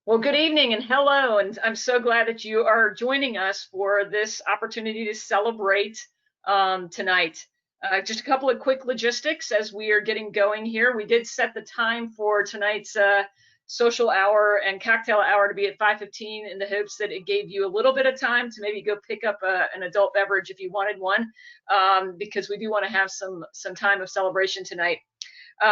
Well, good evening and hello, and I'm so glad that you are joining us for this opportunity to celebrate tonight. Just a couple of quick logistics as we are getting going here. We did set the time for tonight's social hour and cocktail hour to be at 5:15 in the hopes that it gave you a little bit of time to maybe go pick up an adult beverage if you wanted one, because we do want to have some time of celebration tonight.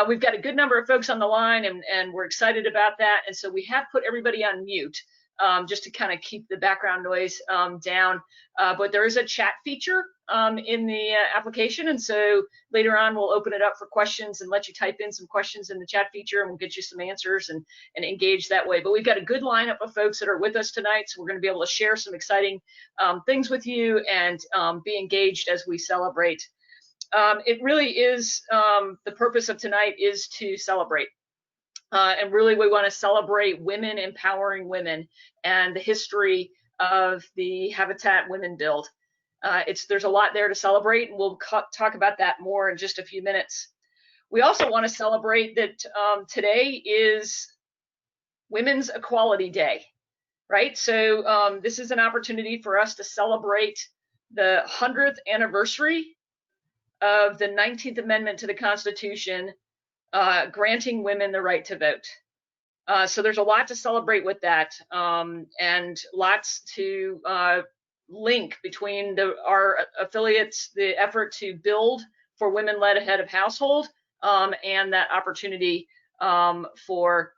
We've got a good number of folks on the line, and we're excited about that. And so we have put everybody on mute just to kind of keep the background noise down. But there is a chat feature in the application. And so later on, we'll open it up for questions and let you type in some questions in the chat feature, and we'll get you some answers and engage that way. But we've got a good lineup of folks that are with us tonight. So we're going to be able to share some exciting things with you and be engaged as we celebrate. It really is, the purpose of tonight is to celebrate. And really we want to celebrate women empowering women and the history of the Habitat Women Build. There's a lot there to celebrate, and we'll talk about that more in just a few minutes. We also want to celebrate that today is Women's Equality Day, right? So this is an opportunity for us to celebrate the 100th anniversary of the 19th Amendment to the Constitution, granting women the right to vote. So there's a lot to celebrate with that, and lots to link between our affiliates, the effort to build for women-led head of household, and that opportunity for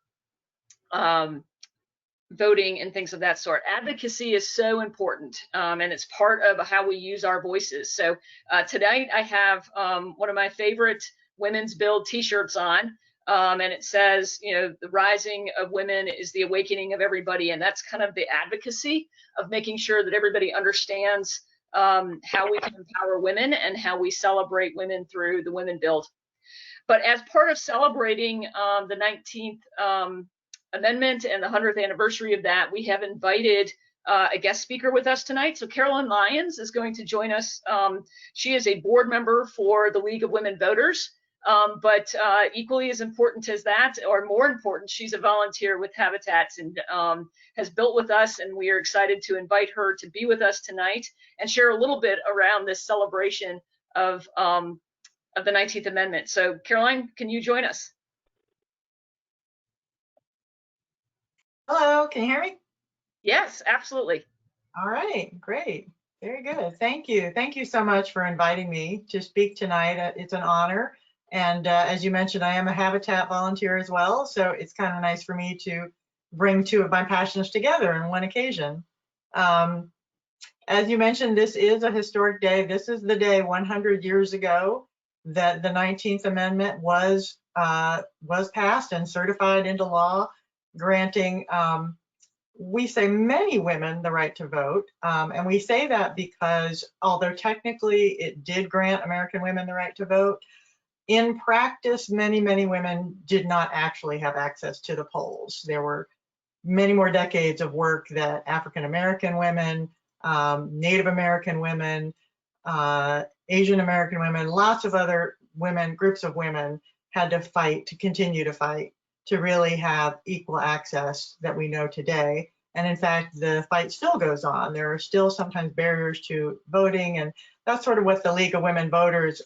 voting and things of that sort. Advocacy is so important, and it's part of how we use our voices. So tonight I have one of my favorite Women's Build t-shirts on, and it says, you know, the rising of women is the awakening of everybody, and that's kind of the advocacy of making sure that everybody understands how we can empower women and how we celebrate women through the Women Build. But as part of celebrating the 19th Amendment and the 100th anniversary of that, we have invited a guest speaker with us tonight. So Carolyn Lyons is going to join us. She is a board member for the League of Women Voters, but equally as important as that, or more important, she's a volunteer with Habitats and has built with us, and we are excited to invite her to be with us tonight and share a little bit around this celebration of the 19th Amendment. So Caroline, can you join us? Hello, can you hear me? Yes, absolutely. All right, great. Very good. Thank you. Thank you so much for inviting me to speak tonight. It's an honor. And as you mentioned, I am a Habitat volunteer as well. So it's kind of nice for me to bring two of my passions together on one occasion. As you mentioned, this is a historic day. This is the day 100 years ago that the 19th Amendment was passed and certified into law, granting, we say, many women the right to vote. And we say that because although technically it did grant American women the right to vote, in practice, many, many women did not actually have access to the polls. There were many more decades of work that African American women, Native American women, Asian American women, lots of other women, groups of women had to fight, to continue to fight, to really have equal access that we know today. And in fact, the fight still goes on. There are still sometimes barriers to voting, and that's sort of what the League of Women Voters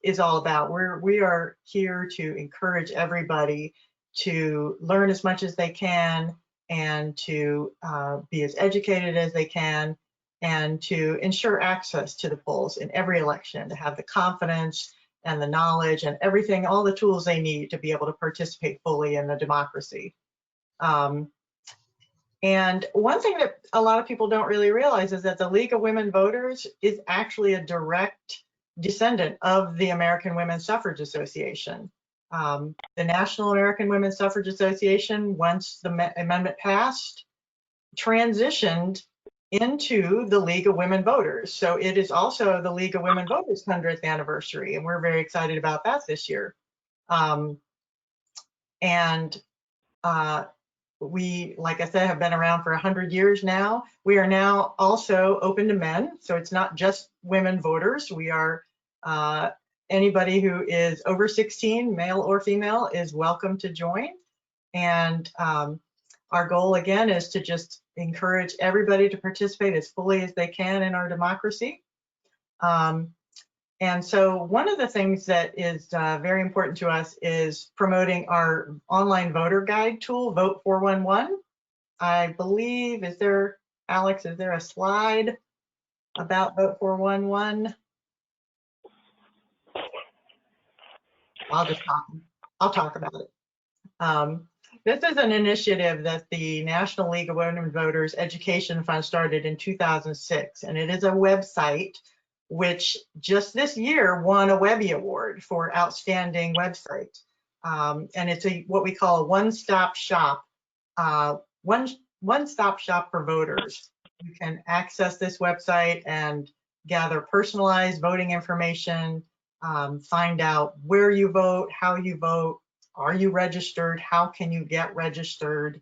is all about. We are here to encourage everybody to learn as much as they can and to be as educated as they can, and to ensure access to the polls in every election, to have the confidence and the knowledge and everything, all the tools they need to be able to participate fully in the democracy. And one thing that a lot of people don't really realize is that the League of Women Voters is actually a direct descendant of the American Women's Suffrage Association. The National American Women's Suffrage Association, once the amendment passed, transitioned into the League of Women Voters. So it is also the League of Women Voters 100th anniversary, and we're very excited about that this year. We, like I said, have been around for 100 years now. We are now also open to men, so it's not just women voters. We are, anybody who is over 16, male or female, is welcome to join. And Our goal again is to just encourage everybody to participate as fully as they can in our democracy. And so one of the things that is very important to us is promoting our online voter guide tool, Vote 411. I believe, Alex, is there a slide about Vote 411? I'll talk about it. This is an initiative that the National League of Women Voters Education Fund started in 2006, and it is a website which just this year won a Webby Award for outstanding website. And it's what we call a one-stop shop, one-stop shop for voters. You can access this website and gather personalized voting information, find out where you vote, how you vote, are you registered, how can you get registered.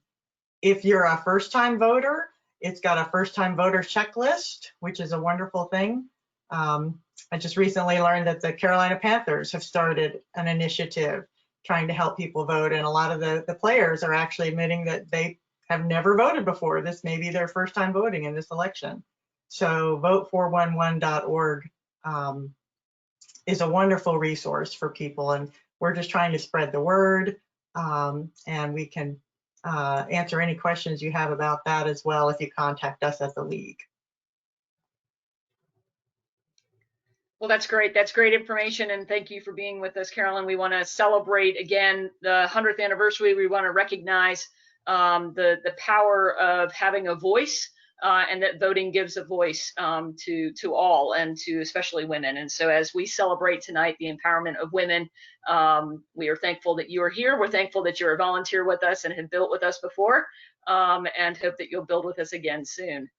If you're a first-time voter, it's got a first-time voter checklist, which is a wonderful thing. I just recently learned that the Carolina Panthers have started an initiative trying to help people vote, and a lot of the players are actually admitting that they have never voted before. This may be their first time voting in this election. So vote411.org is a wonderful resource for people, and we're just trying to spread the word, and we can answer any questions you have about that as well if you contact us at the League. Well, that's great. That's great information, and thank you for being with us, Carolyn. We want to celebrate again the 100th anniversary. We want to recognize the power of having a voice, and that voting gives a voice to all, and to especially women. And so, as we celebrate tonight the empowerment of women, we are thankful that you are here. We're thankful that you're a volunteer with us and have built with us before, and hope that you'll build with us again soon.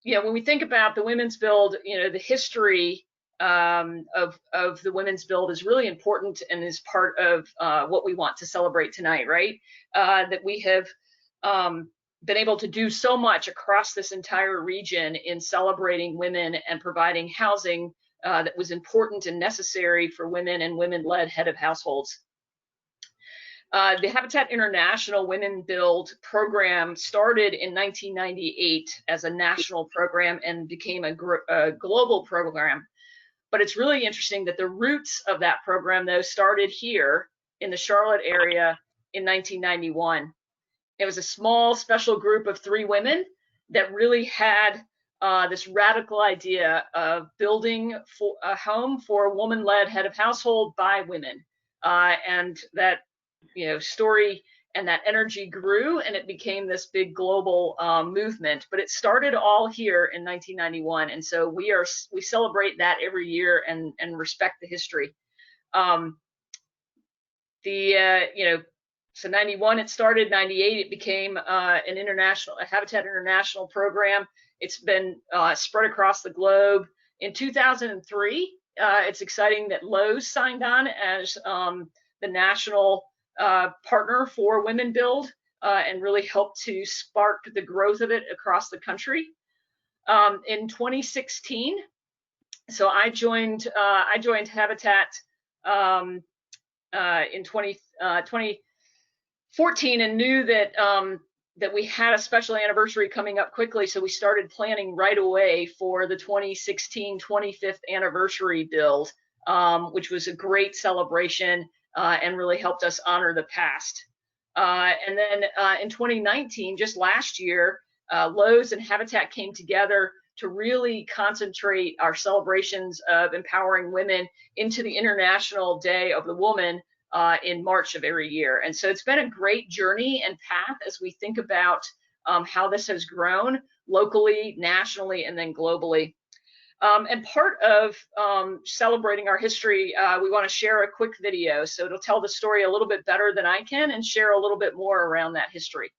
When we think about the Women's Build, the history of the Women's Build is really important and is part of what we want to celebrate tonight, right? That we have been able to do so much across this entire region in celebrating women and providing housing that was important and necessary for women and women-led head of households. The Habitat International Women Build program started in 1998 as a national program and became a global program. But it's really interesting that the roots of that program, though, started here in the Charlotte area in 1991. It was a small special group of 3 women that really had this radical idea of building a home for a woman-led head of household by women. And that story and that energy grew, and it became this big global movement. But it started all here in 1991, and so we celebrate that every year and respect the history. So 91 it started, 98 it became a Habitat International program. It's been spread across the globe. In 2003, it's exciting that Lowe's signed on as the national partner for Women Build, and really helped to spark the growth of it across the country. In 2016, so I joined Habitat in 2014 and knew that we had a special anniversary coming up quickly, so we started planning right away for the 2016 25th anniversary build, which was a great celebration. And really helped us honor the past. And then in 2019, just last year, Lowe's and Habitat came together to really concentrate our celebrations of empowering women into the International Day of the Woman in March of every year. And so it's been a great journey and path as we think about how this has grown locally, nationally, and then globally. And part of celebrating our history, we want to share a quick video. So it'll tell the story a little bit better than I can and share a little bit more around that history.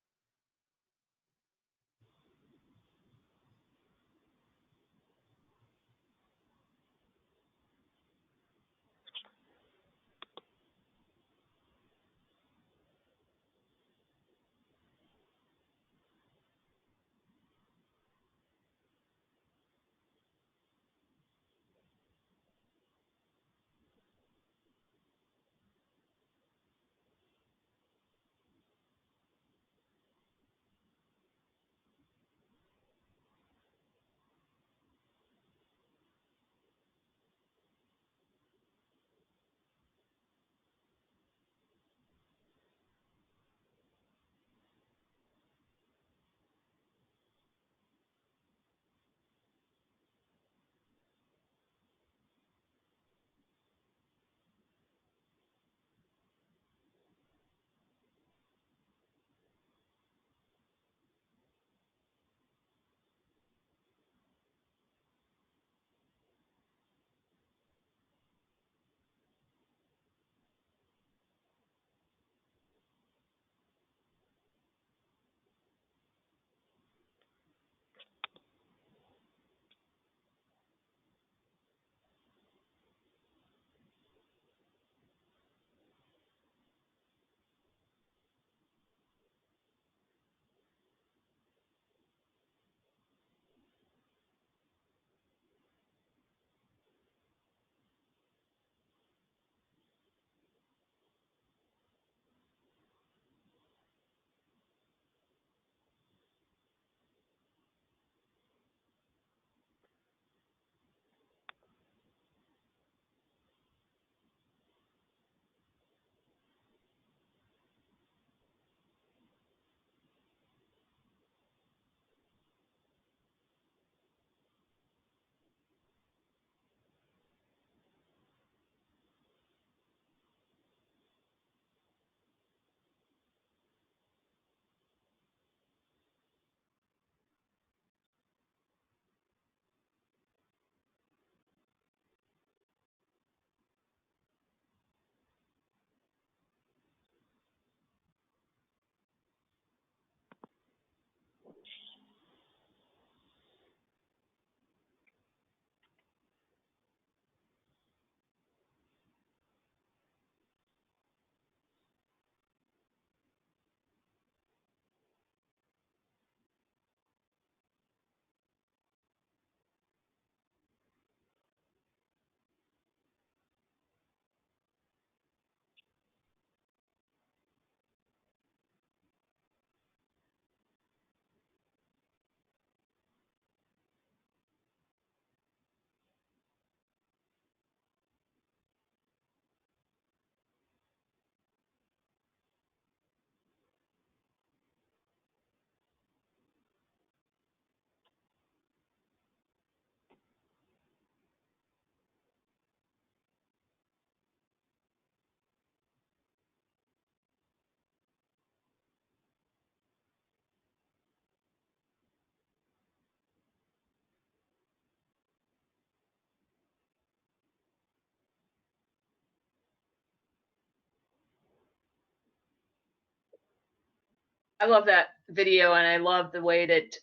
I love that video, and I love the way that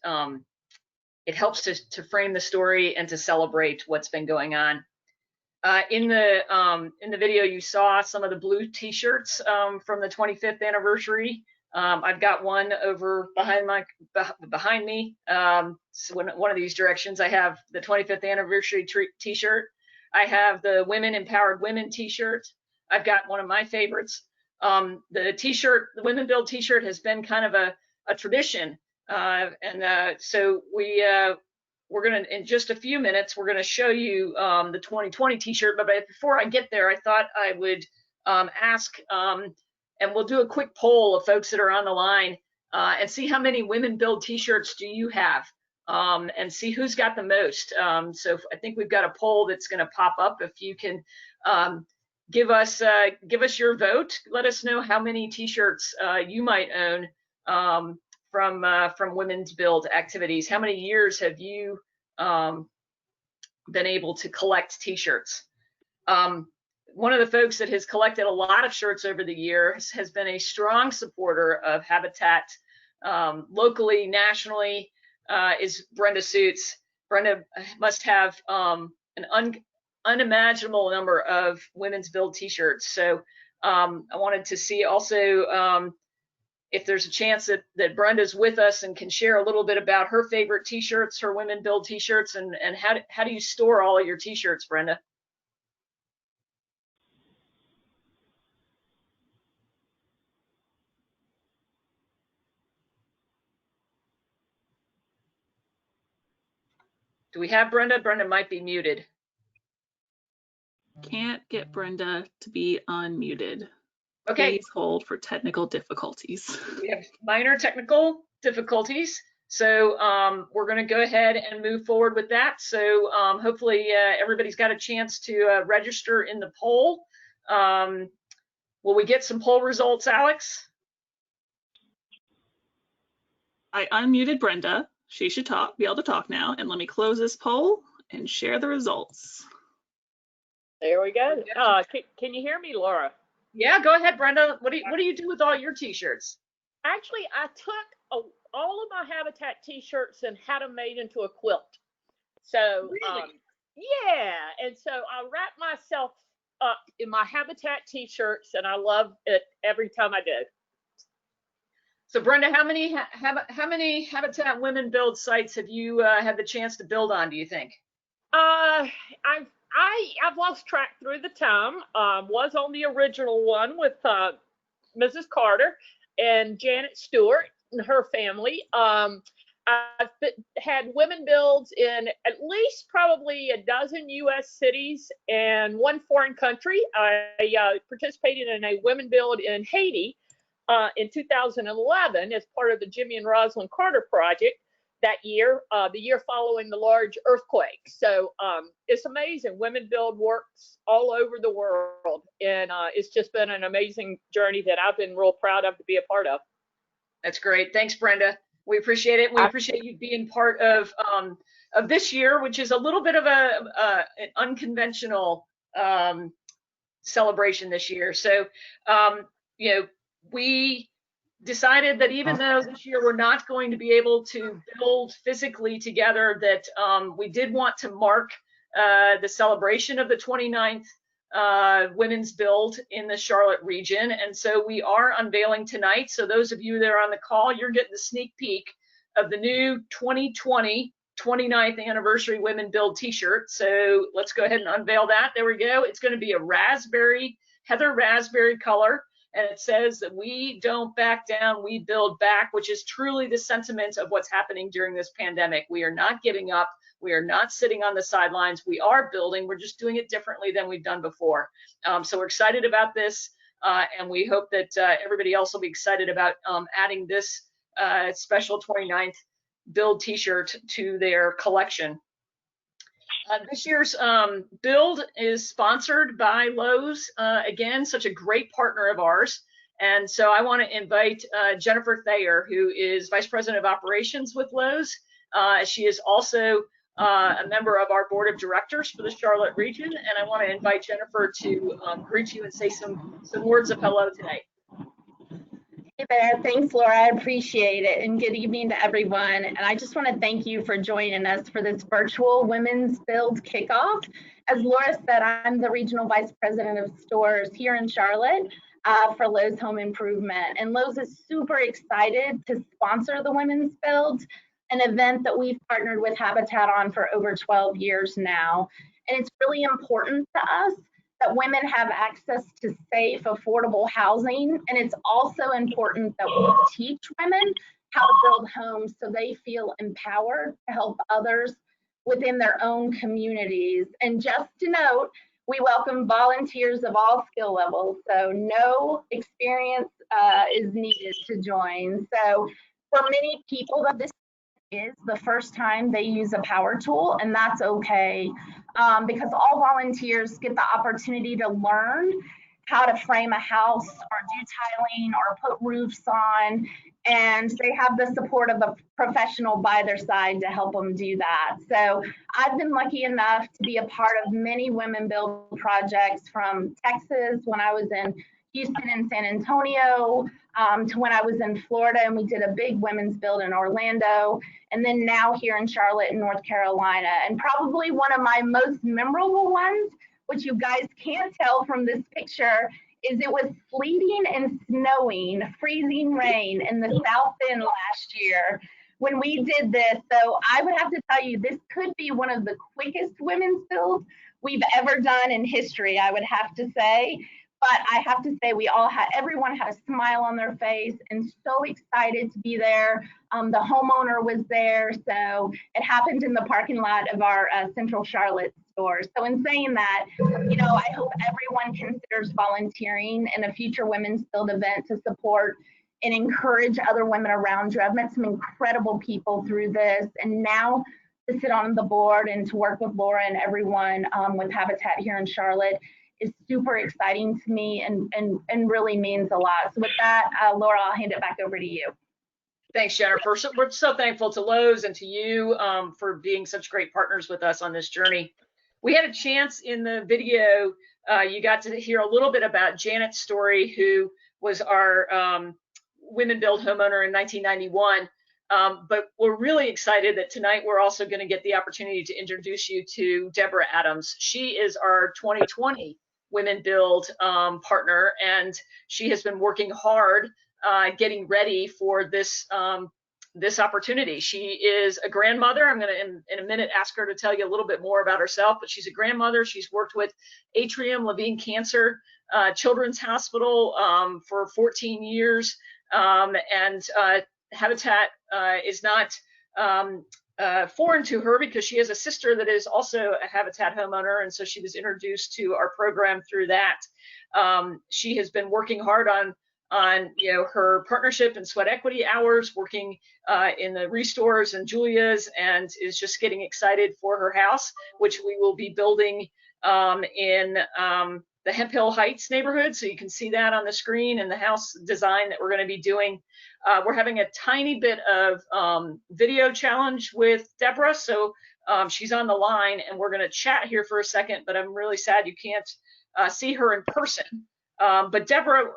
it helps to frame the story and to celebrate what's been going on. In the video, you saw some of the blue T-shirts from the 25th anniversary. I've got one over behind me. So one of these directions, I have the 25th anniversary T-shirt. I have the Women Empowered Women T-shirt. I've got one of my favorites. The T-shirt, the Women Build T-shirt, has been kind of a tradition, so we're going to, in just a few minutes, we're going to show you the 2020 T-shirt. But before I get there, I thought I would ask, and we'll do a quick poll of folks that are on the line and see how many Women Build T-shirts do you have, and see who's got the most. So I think we've got a poll that's going to pop up. If you can give us your vote, let us know how many T-shirts you might own from Women's Build activities. How many years have you been able to collect T-shirts? One of the folks that has collected a lot of shirts over the years has been a strong supporter of Habitat, locally, nationally, is Brenda Suits. Brenda must have an unimaginable number of Women's Build T-shirts. So I wanted to see also if there's a chance that Brenda's with us and can share a little bit about her favorite T-shirts, her Women Build T-shirts, and how do you store all of your T-shirts, Brenda? Do we have Brenda? Brenda might be muted. Can't get Brenda to be unmuted. Okay. Please hold for technical difficulties. We have minor technical difficulties. So we're going to go ahead and move forward with that. So hopefully everybody's got a chance to register in the poll. Will we get some poll results, Alex? I unmuted Brenda. She should be able to talk now. And let me close this poll and share the results. There we go. Can you hear me, Laura? Yeah, go ahead, Brenda. What do you do with all your T-shirts? Actually, I took all of my Habitat T-shirts and had them made into a quilt. So, really? Yeah, and so I wrap myself up in my Habitat T-shirts, and I love it every time I do. So, Brenda, how many Habitat Women Build sites have you had the chance to build on, do you think? I've lost track through the time. Was on the original one with Mrs. Carter and Janet Stewart and her family. I've had women builds in at least probably a dozen U.S. cities and one foreign country. I participated in a women build in Haiti in 2011 as part of the Jimmy and Rosalind Carter project. That year, the year following the large earthquake. So it's amazing. Women Build works all over the world. And it's just been an amazing journey that I've been real proud of to be a part of. That's great. Thanks, Brenda. We appreciate it. We appreciate you being part of this year, which is a little bit of an unconventional celebration this year. So, we decided that even though this year we're not going to be able to build physically together, that we did want to mark the celebration of the 29th Women's Build in the Charlotte region. And so we are unveiling tonight. So those of you that are on the call, you're getting a sneak peek of the new 2020 29th anniversary Women Build T-shirt. So let's go ahead and unveil that. There we go. It's going to be a heather raspberry color. And it says that we don't back down, we build back, which is truly the sentiment of what's happening during this pandemic. We are not giving up. We are not sitting on the sidelines. We are building. We're just doing it differently than we've done before. So we're excited about this. And we hope that everybody else will be excited about adding this special 29th Build T-shirt to their collection. This year's build is sponsored by Lowe's, again, such a great partner of ours. And so I want to invite Jennifer Thayer, who is Vice President of Operations with Lowe's. She is also a member of our board of directors for the Charlotte region. And I want to invite Jennifer to greet you and say some words of hello tonight. Hey there. Thanks, Laura. I appreciate it. And good evening to everyone. And I just want to thank you for joining us for this virtual Women's Build kickoff. As Laura said, I'm the Regional Vice President of Stores here in Charlotte for Lowe's Home Improvement. And Lowe's is super excited to sponsor the Women's Build, an event that we've partnered with Habitat on for over 12 years now. And it's really important to us that women have access to safe, affordable housing. And it's also important that we teach women how to build homes so they feel empowered to help others within their own communities. And just to note, we welcome volunteers of all skill levels, so no experience is needed to join. So for many people, this is the first time they use a power tool, and that's okay, because all volunteers get the opportunity to learn how to frame a house or do tiling or put roofs on, and they have the support of a professional by their side to help them do that. So I've been lucky enough to be a part of many Women Build projects, from Texas when I was in Houston and San Antonio, to when I was in Florida and we did a big Women's Build in Orlando, and then now here in Charlotte and North Carolina. And probably one of my most memorable ones, which you guys can't tell from this picture, is it was sleeting and snowing, freezing rain in the South End last year when we did this. So I would have to tell you, this could be one of the quickest Women's Builds we've ever done in history, I would have to say. But I have to say, everyone had a smile on their face and so excited to be there. The homeowner was there, so it happened in the parking lot of our Central Charlotte store. So in saying that, I hope everyone considers volunteering in a future Women's Build event to support and encourage other women around you. I've met some incredible people through this, and now to sit on the board and to work with Laura and everyone with Habitat here in Charlotte is super exciting to me and really means a lot. So with that, Laura, I'll hand it back over to you. Thanks, Jennifer. So we're so thankful to Lowe's and to you for being such great partners with us on this journey. We had a chance in the video, you got to hear a little bit about Janet's story, who was our Women Build homeowner in 1991. But we're really excited that tonight we're also going to get the opportunity to introduce you to Deborah Adams. She is our 2020 Women Build partner, and she has been working hard getting ready for this this opportunity. She is a grandmother. I'm going to in a minute ask her to tell you a little bit more about herself, but she's a grandmother. She's worked with Atrium Levine Cancer Children's Hospital for 14 years, and Habitat is not foreign to her because she has a sister that is also a Habitat homeowner, and so she was introduced to our program through that. She has been working hard on her partnership and sweat equity hours, working in the restores and Julia's, and is just getting excited for her house, which we will be building in the Hemphill Heights neighborhood. So you can see that on the screen and the house design that we're going to be doing. We're having a tiny bit of video challenge with Deborah. So she's on the line and we're going to chat here for a second, but I'm really sad you can't see her in person. But Deborah,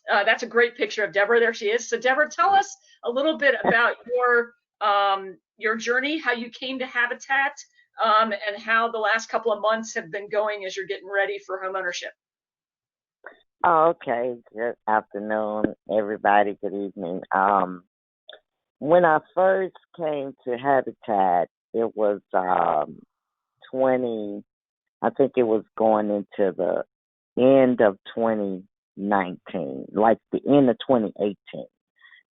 that's a great picture of Deborah. There she is. So Deborah, tell us a little bit about your journey, how you came to Habitat, and how the last couple of months have been going as you're getting ready for homeownership. Okay, good afternoon, everybody. Good evening. When I first came to Habitat, it was I think it was going into the end of 2019, like the end of 2018,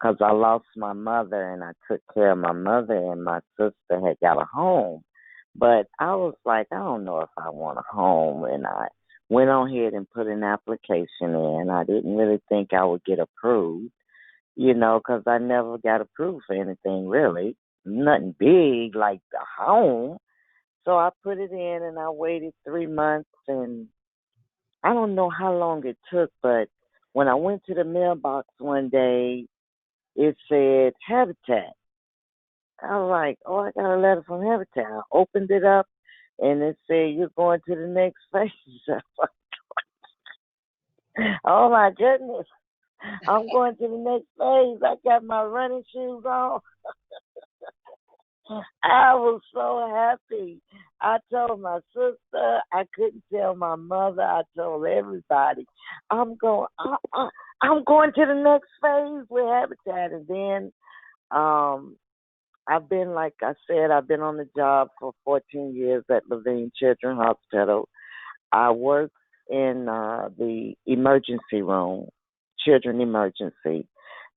because I lost my mother and I took care of my mother, and my sister had got a home. But I was like, I don't know if I want a home, and I went on ahead and put an application in. I didn't really think I would get approved, because I never got approved for anything really, nothing big like the home. So I put it in and I waited 3 months, and I don't know how long it took, but when I went to the mailbox one day, it said Habitat. I was like, oh, I got a letter from Habitat. I opened it up, and it said, you're going to the next phase. Oh, my goodness. I'm going to the next phase. I got my running shoes on. I was so happy. I told my sister. I couldn't tell my mother. I told everybody. I'm going to the next phase with Habitat. And then I've been, like I said, I've been on the job for 14 years at Levine Children's Hospital. I work in the emergency room, children emergency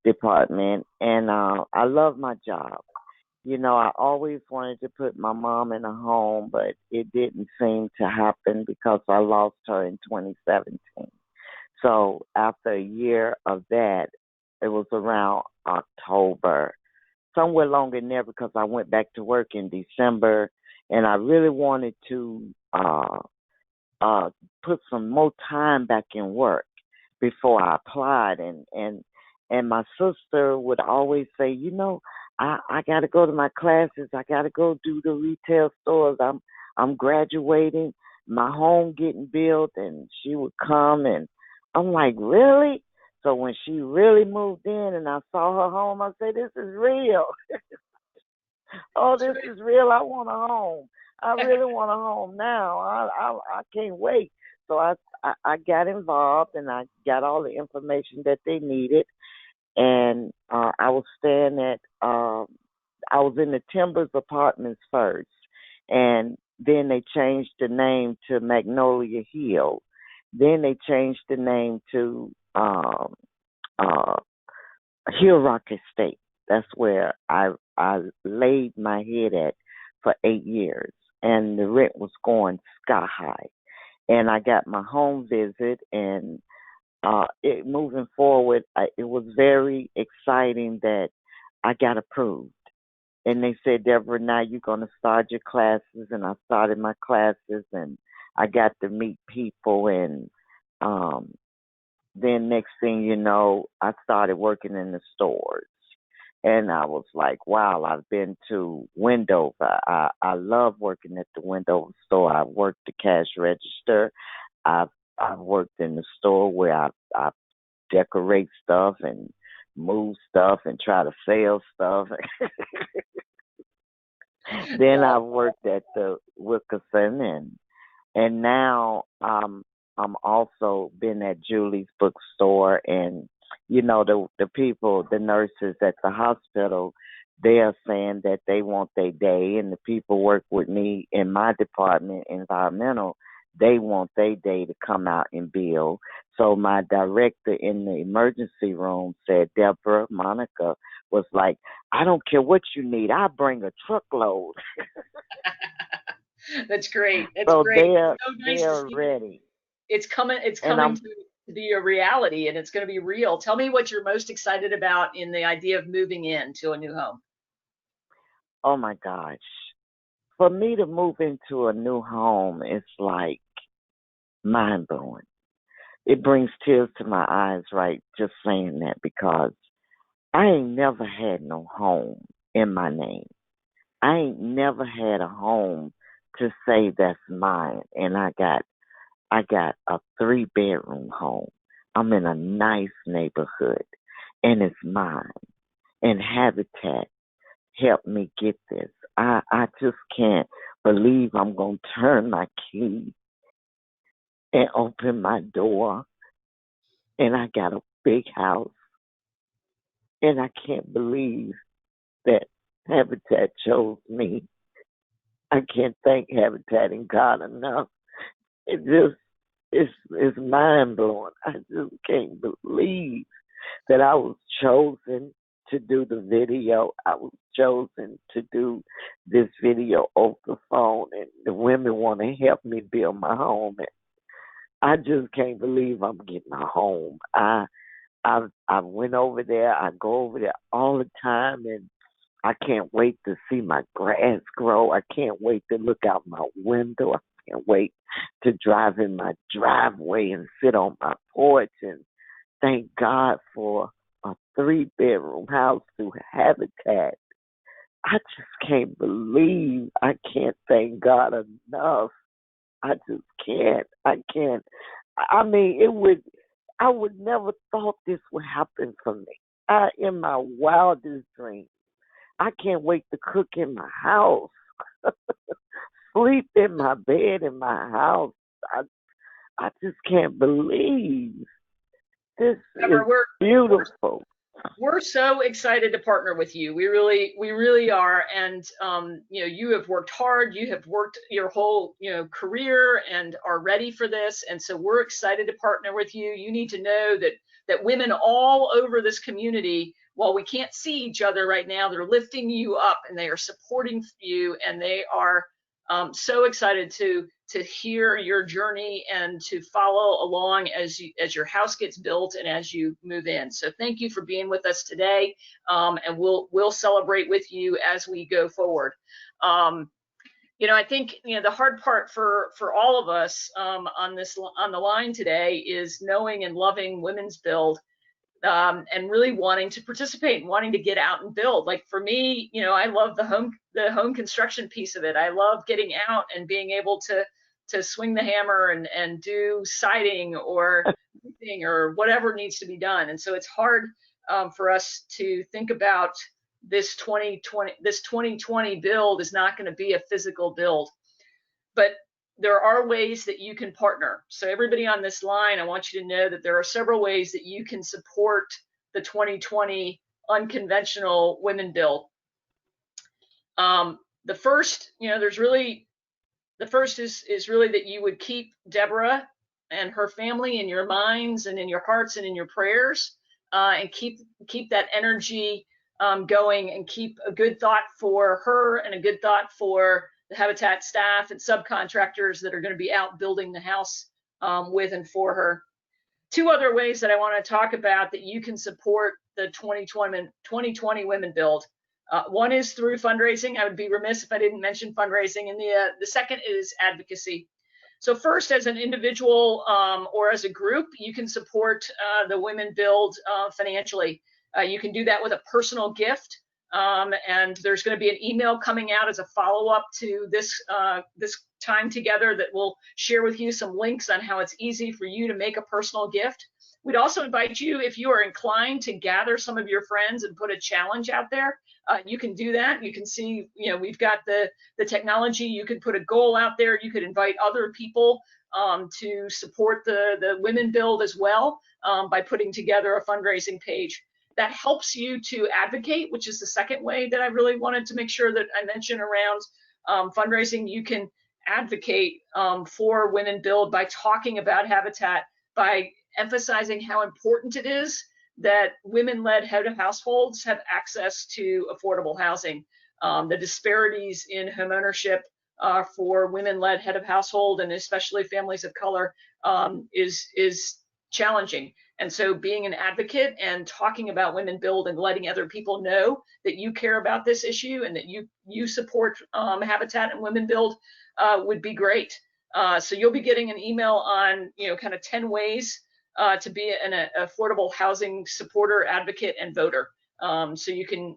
department, and I love my job. You know, I always wanted to put my mom in a home, but it didn't seem to happen because I lost her in 2017. So after a year of that, it was around October, somewhere longer than there, because I went back to work in December, and I really wanted to put some more time back in work before I applied, and my sister would always say, you know, I got to go to my classes. I got to go do the retail stores. I'm graduating. My home getting built, and she would come, and I'm like, really? So when she really moved in, and I saw her home, I said, this is real. Oh, this is real. I want a home. I really want a home now. I can't wait. So I got involved, and I got all the information that they needed. And I was staying at, I was in the Timbers Apartments first, and then they changed the name to Magnolia Hill. Then they changed the name to Hill Rock Estate. That's where I laid my head at for 8 years, and the rent was going sky high. And I got my home visit, and moving forward, it was very exciting that I got approved. And they said, Deborah, now you're going to start your classes. And I started my classes, and I got to meet people. And then next thing you know, I started working in the stores. And I was like, wow, I've been to Wendover. I love working at the Wendover store. I've worked the cash register. I've worked in the store where I decorate stuff and move stuff and try to sell stuff. Then I worked at the Wilkerson, and now I'm also been at Julie's bookstore, and you know the people, the nurses at the hospital, they are saying that they want their day, and the people work with me in my department, environmental. They want their day to come out and bill. So my director in the emergency room said, Deborah, Monica was like, I don't care what you need. I'll bring a truckload. That's great. That's So great. they're, It's so nice to they're see ready. it's coming. It's And coming to be a reality, and it's going to be real. Tell me what you're most excited about in the idea of moving into a new home. oh my gosh. For me to move into a new home, it's like mind blowing. It brings tears to my eyes, right? Just saying that, because I ain't never had no home in my name. I ain't never had a home to say that's mine. And I got a 3-bedroom home. I'm in a nice neighborhood, and it's mine. And Habitat helped me get this. I just can't believe I'm gonna turn my key and open my door, and I got a big house, and I can't believe that Habitat chose me. I can't thank Habitat and God enough. It just it's mind blowing. I just can't believe that I was chosen to do the video. I was chosen to do this video over the phone, and the women want to help me build my home. And I just can't believe I'm getting a home. I went over there. I go over there all the time, and I can't wait to see my grass grow. I can't wait to look out my window. I can't wait to drive in my driveway and sit on my porch and thank God for a 3-bedroom house through Habitat. I just can't believe. I can't thank God enough. I just can't. I can't. I mean, it would. I would never thought this would happen for me. In my wildest dreams. I can't wait to cook in my house, sleep in my bed in my house. I just can't believe this Deborah, is beautiful. we're so excited to partner with you. We really are. And you know, you have worked hard. You have worked your whole, you know, career and are ready for this. And so we're excited to partner with you. You need to know that women all over this community, while we can't see each other right now, they're lifting you up and they are supporting you, and they are so excited to hear your journey and to follow along as your house gets built and as you move in. So thank you for being with us today, and we'll celebrate with you as we go forward. You know, I think, you know, the hard part for all of us on the line today is knowing and loving Women's Build, and really wanting to participate and wanting to get out and build. Like for me, you know, I love the home construction piece of it. I love getting out and being able to swing the hammer and do siding or roofing or whatever needs to be done. And so it's hard for us to think about this 2020 build is not going to be a physical build, but there are ways that you can partner. So everybody on this line, I want you to know that there are several ways that you can support the 2020 unconventional women build. The first, you know, the first is really that you would keep Deborah and her family in your minds and in your hearts and in your prayers, and keep that energy going, and keep a good thought for her and a good thought for the Habitat staff and subcontractors that are going to be out building the house with and for her. Two other ways that I want to talk about that you can support the 2020 Women Build. One is through fundraising. I would be remiss if I didn't mention fundraising. And the second is advocacy. So first, as an individual or as a group, you can support the Women Build financially. You can do that with a personal gift. And there's going to be an email coming out as a follow-up to this time together that will share with you some links on how it's easy for you to make a personal gift. We'd also invite you, if you are inclined, to gather some of your friends and put a challenge out there. You can do that. You can see, you know, we've got the technology. You could put a goal out there. You could invite other people to support the Women Build as well by putting together a fundraising page. That helps you to advocate, which is the second way that I really wanted to make sure that I mention around fundraising. You can advocate for Women Build by talking about Habitat, by emphasizing how important it is that women-led head of households have access to affordable housing. The disparities in homeownership for women-led head of household, and especially families of color, is challenging. And so being an advocate and talking about Women Build and letting other people know that you care about this issue and that you support Habitat and Women Build would be great. So you'll be getting an email on, you know, kind of 10 ways to be an affordable housing supporter, advocate, and voter. So you can,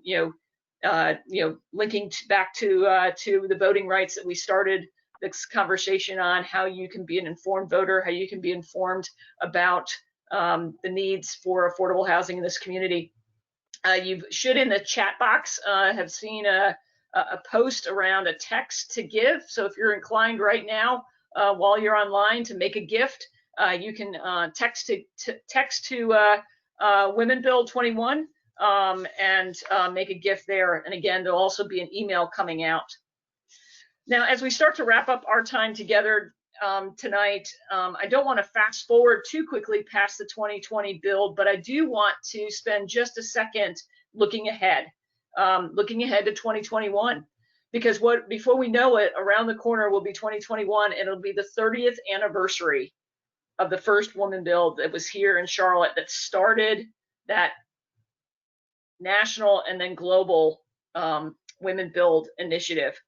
linking back to the voting rights that we started this conversation on, how you can be an informed voter, how you can be informed about the needs for affordable housing in this community. You should, in the chat box, have seen a post around a text to give. So if you're inclined right now, while you're online, to make a gift, you can text to Women Build 21 and make a gift there. And again, there'll also be an email coming out. Now, as we start to wrap up our time together tonight, I don't want to fast forward too quickly past the 2020 build, but I do want to spend just a second looking ahead to 2021. Because before we know it, around the corner will be 2021, and it'll be the 30th anniversary of the first Woman Build that was here in Charlotte, that started that national and then global Women Build initiative.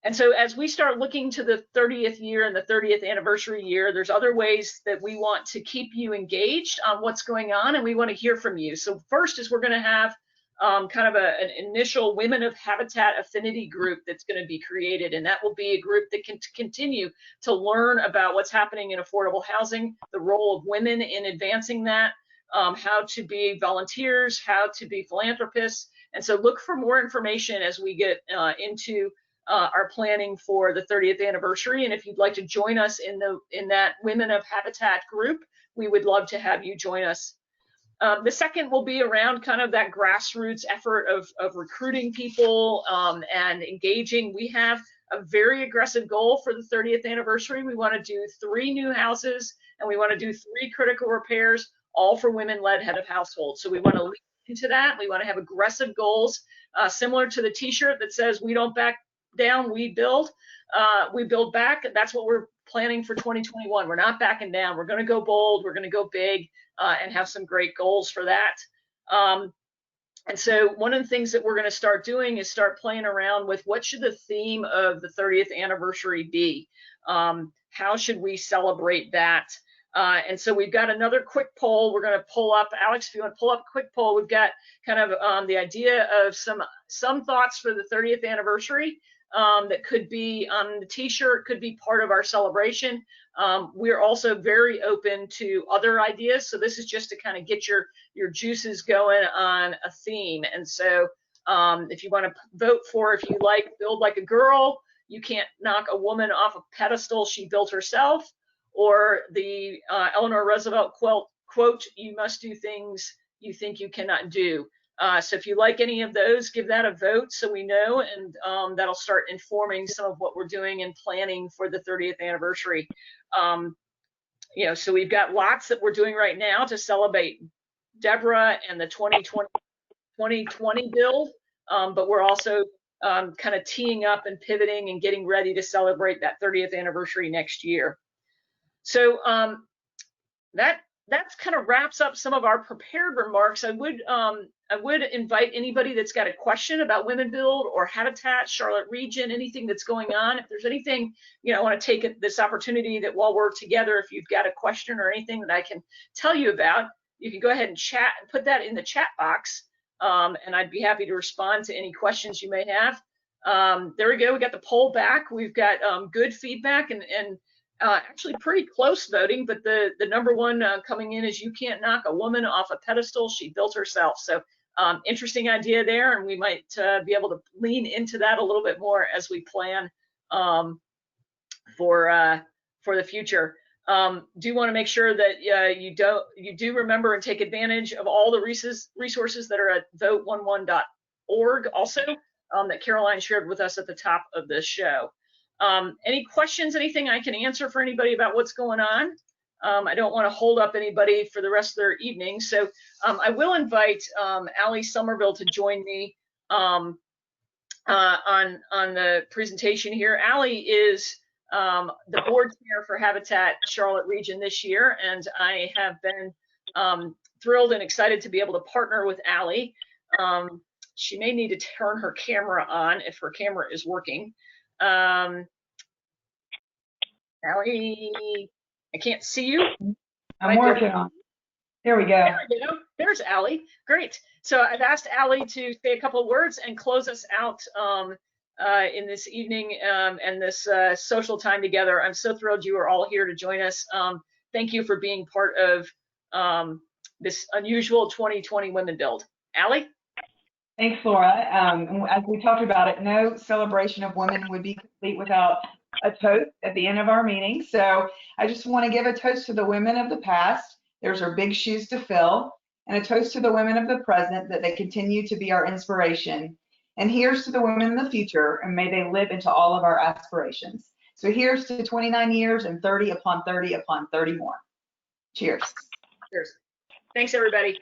And so as we start looking to the 30th year and the 30th anniversary year, there's other ways that we want to keep you engaged on what's going on, and we want to hear from you. So first is we're going to have kind of an initial Women of Habitat affinity group that's going to be created, and that will be a group that can continue to learn about what's happening in affordable housing, the role of women in advancing that, how to be volunteers, how to be philanthropists. And so look for more information as we get into our planning for the 30th anniversary. And if you'd like to join us in that Women of Habitat group, we would love to have you join us. The second will be around kind of that grassroots effort of recruiting people and engaging. We have a very aggressive goal for the 30th anniversary. We want to do 3 new houses, and we want to do 3 critical repairs, all for women-led head of household. So we want to lean into that. We want to have aggressive goals, similar to the t-shirt that says, we don't back down, we build back. That's what we're planning for 2021. We're not backing down. We're going to go bold. We're going to go big and have some great goals for that. And so one of the things that we're going to start doing is start playing around with what should the theme of the 30th anniversary be? How should we celebrate that? And so we've got another quick poll. We're going to pull up, Alex, if you want to pull up a quick poll, we've got kind of the idea of some thoughts for the 30th anniversary that could be on the t-shirt, could be part of our celebration. We're also very open to other ideas. So this is just to kind of get your juices going on a theme. And so if you want to vote for, if you like Build Like a Girl, you can't knock a woman off a pedestal she built herself, or the Eleanor Roosevelt quote, you must do things you think you cannot do. So if you like any of those, give that a vote so we know, and that'll start informing some of what we're doing and planning for the 30th anniversary. So we've got lots that we're doing right now to celebrate Deborah and the 2020 build, but we're also kind of teeing up and pivoting and getting ready to celebrate that 30th anniversary next year. So that kind of wraps up some of our prepared remarks. I would invite anybody that's got a question about Women Build or Habitat, Charlotte region, anything that's going on. If there's anything, I want to take this opportunity that while we're together, if you've got a question or anything that I can tell you about, you can go ahead and chat and put that in the chat box, and I'd be happy to respond to any questions you may have. There we go. We got the poll back. We've got good feedback and actually pretty close voting, but the number one coming in is, you can't knock a woman off a pedestal she built herself. So interesting idea there, and we might be able to lean into that a little bit more as we plan for the future. Do want to make sure that you do remember and take advantage of all the resources that are at vote11.org also, that Caroline shared with us at the top of the show. Any questions, anything I can answer for anybody about what's going on? I don't want to hold up anybody for the rest of their evening. So I will invite Allie Somerville to join me on the presentation here. Allie is the board chair for Habitat Charlotte region this year, and I have been thrilled and excited to be able to partner with Allie. She may need to turn her camera on if her camera is working. Allie, I can't see you. I'm working on it. There we go. There we go. There's Allie. Great. So I've asked Allie to say a couple of words and close us out in this evening and this social time together. I'm so thrilled you are all here to join us. Thank you for being part of this unusual 2020 Women Build. Allie? Thanks, Laura. As we talked about it, no celebration of women would be complete without a toast at the end of our meeting. So I just want to give a toast to the women of the past. There's our big shoes to fill, and a toast to the women of the present, that they continue to be our inspiration. And here's to the women in the future, and may they live into all of our aspirations. So here's to 29 years and 30 upon 30 upon 30 more. Cheers. Cheers. Thanks, everybody.